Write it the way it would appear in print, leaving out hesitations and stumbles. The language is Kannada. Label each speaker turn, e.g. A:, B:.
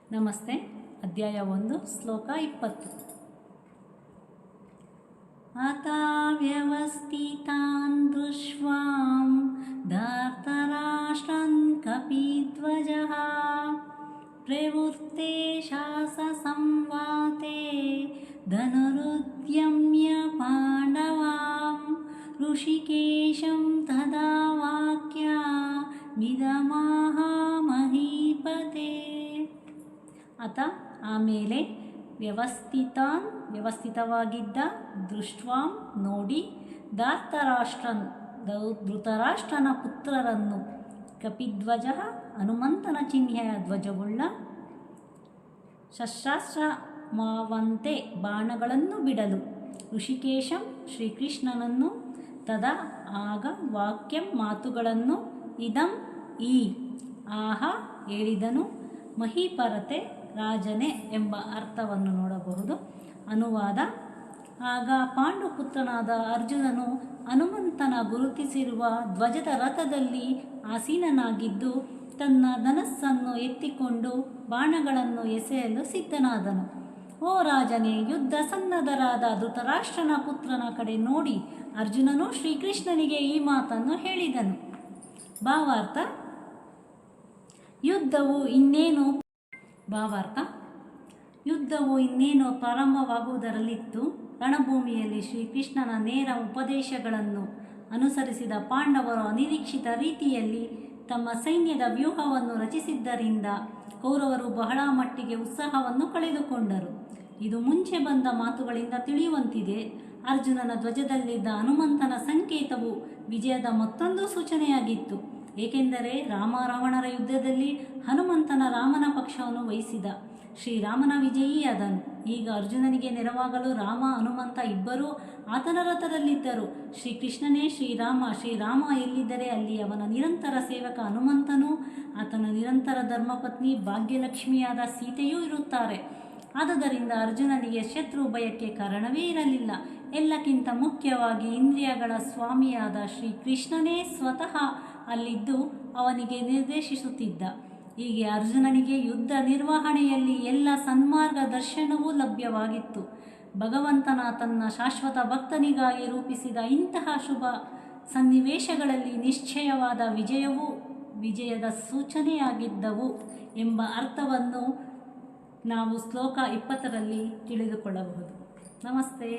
A: ನಮಸ್ತೆ. ಅಧ್ಯಾಯ 1 ಶ್ಲೋಕ 20. ಅತಾ ವ್ಯವಸ್ಥಿತಾನ್ ದೃಶ್ವಾಂ ಧಾರ್ತರಾಷ್ಟ್ರನ್ ಕಪಿಧ್ವಜಃ ಪ್ರವೃತ್ತೆ ಶಾಸ ಸಂವಾತೆ ಧನುರುದ್ಯಮ್ಯ ಪಾಂಡವಾಂ ಋಷಿಕೇಶಂ ತದಾ ವಾಕ್ಯ ಮಿದಮಾಹ ಮಹೀಪತೆ. ಅತ ಆಮೇಲೆ ವ್ಯವಸ್ಥಿತವಾಗಿದ್ದ ದೃಷ್ಟ್ವಾಂ ನೋಡಿ ಧೃತರಾಷ್ಟ್ರನ ಪುತ್ರರನ್ನು ಕಪಿಧ್ವಜ ಹನುಮಂತನ ಚಿಹ್ನೆಯ ಧ್ವಜವುಳ್ಳ ಶಸ್ತ್ರಾಸ್ತ್ರಮಾವಂತೆ ಬಾಣಗಳನ್ನು ಬಿಡಲು ಋಷಿಕೇಶಂ ಶ್ರೀಕೃಷ್ಣನನ್ನು ತದಾ ಆಗ ವಾಕ್ಯಂ ಮಾತುಗಳನ್ನು ಇದಂ ಈ ಆಹ ಹೇಳಿದನು ಮಹೀಪರತೆ ರಾಜನೇ ಎಂಬ ಅರ್ಥವನ್ನು ನೋಡಬಹುದು. ಅನುವಾದ: ಆಗ ಪಾಂಡುಪುತ್ರನಾದ ಅರ್ಜುನನು ಹನುಮಂತನ ಗುರುತಿಸಿರುವ ಧ್ವಜದ ರಥದಲ್ಲಿ ಆಸೀನನಾಗಿದ್ದು ತನ್ನ ಧನಸ್ಸನ್ನು ಎತ್ತಿಕೊಂಡು ಬಾಣಗಳನ್ನು ಎಸೆಯಲು ಸಿದ್ಧನಾದನು. ಓ ರಾಜನೇ, ಯುದ್ಧ ಸನ್ನದ್ಧರಾದ ಧೃತರಾಷ್ಟ್ರನ ಪುತ್ರನ ಕಡೆ ನೋಡಿ ಅರ್ಜುನನು ಶ್ರೀಕೃಷ್ಣನಿಗೆ ಈ ಮಾತನ್ನು ಹೇಳಿದನು. ಭಾವಾರ್ಥ: ಯುದ್ಧವು ಇನ್ನೇನು ಪ್ರಾರಂಭವಾಗುವುದರಲ್ಲಿತ್ತು. ರಣಭೂಮಿಯಲ್ಲಿ ಶ್ರೀಕೃಷ್ಣನ ನೇರ ಉಪದೇಶಗಳನ್ನು ಅನುಸರಿಸಿದ ಪಾಂಡವರು ಅನಿರೀಕ್ಷಿತ ರೀತಿಯಲ್ಲಿ ತಮ್ಮ ಸೈನ್ಯದ ವ್ಯೂಹವನ್ನು ರಚಿಸಿದ್ದರಿಂದ ಕೌರವರು ಬಹಳ ಮಟ್ಟಿಗೆ ಉತ್ಸಾಹವನ್ನು ಕಳೆದುಕೊಂಡರು. ಇದು ಮುಂಚೆ ಬಂದ ಮಾತುಗಳಿಂದ ತಿಳಿಯುವಂತಿದೆ. ಅರ್ಜುನನ ಧ್ವಜದಲ್ಲಿದ್ದ ಹನುಮಂತನ ಸಂಕೇತವು ವಿಜಯದ ಮತ್ತೊಂದು ಸೂಚನೆಯಾಗಿತ್ತು. ಏಕೆಂದರೆ ರಾವಣರ ಯುದ್ಧದಲ್ಲಿ ರಾಮನ ಪಕ್ಷವನ್ನು ವಹಿಸಿದ ಶ್ರೀರಾಮನ ವಿಜಯಿಯಾದನು. ಈಗ ಅರ್ಜುನನಿಗೆ ನೆರವಾಗಲು ಹನುಮಂತ ಇಬ್ಬರೂ ಆತನ ರಥದಲ್ಲಿದ್ದರು. ಶ್ರೀಕೃಷ್ಣನೇ ಶ್ರೀರಾಮ ಎಲ್ಲಿದ್ದರೆ ಅಲ್ಲಿ ಅವನ ನಿರಂತರ ಸೇವಕ ಹನುಮಂತನೂ ಆತನ ನಿರಂತರ ಧರ್ಮಪತ್ನಿ ಭಾಗ್ಯಲಕ್ಷ್ಮಿಯಾದ ಸೀತೆಯೂ ಇರುತ್ತಾರೆ. ಆದುದರಿಂದ ಅರ್ಜುನನಿಗೆ ಶತ್ರು ಭಯಕ್ಕೆ ಕಾರಣವೇ ಇರಲಿಲ್ಲ. ಎಲ್ಲಕ್ಕಿಂತ ಮುಖ್ಯವಾಗಿ ಇಂದ್ರಿಯಗಳ ಸ್ವಾಮಿಯಾದ ಶ್ರೀಕೃಷ್ಣನೇ ಸ್ವತಃ ಅಲ್ಲಿದ್ದು ಅವನಿಗೆ ನಿರ್ದೇಶಿಸುತ್ತಿದ್ದ. ಹೀಗೆ ಅರ್ಜುನನಿಗೆ ಯುದ್ಧ ನಿರ್ವಹಣೆಯಲ್ಲಿ ಎಲ್ಲ ಸನ್ಮಾರ್ಗದರ್ಶನವೂ ಲಭ್ಯವಾಗಿತ್ತು. ಭಗವಂತನ ತನ್ನ ಶಾಶ್ವತ ಭಕ್ತನಿಗಾಗಿ ರೂಪಿಸಿದ ಇಂತಹ ಶುಭ ಸನ್ನಿವೇಶಗಳಲ್ಲಿ ನಿಶ್ಚಯವಾದ ವಿಜಯವು ವಿಜಯದ ಸೂಚನೆಯಾಗಿದ್ದವು ಎಂಬ ಅರ್ಥವನ್ನು ನಾವು ಶ್ಲೋಕ 20ರಲ್ಲಿ ತಿಳಿದುಕೊಳ್ಳಬಹುದು. ನಮಸ್ತೆ.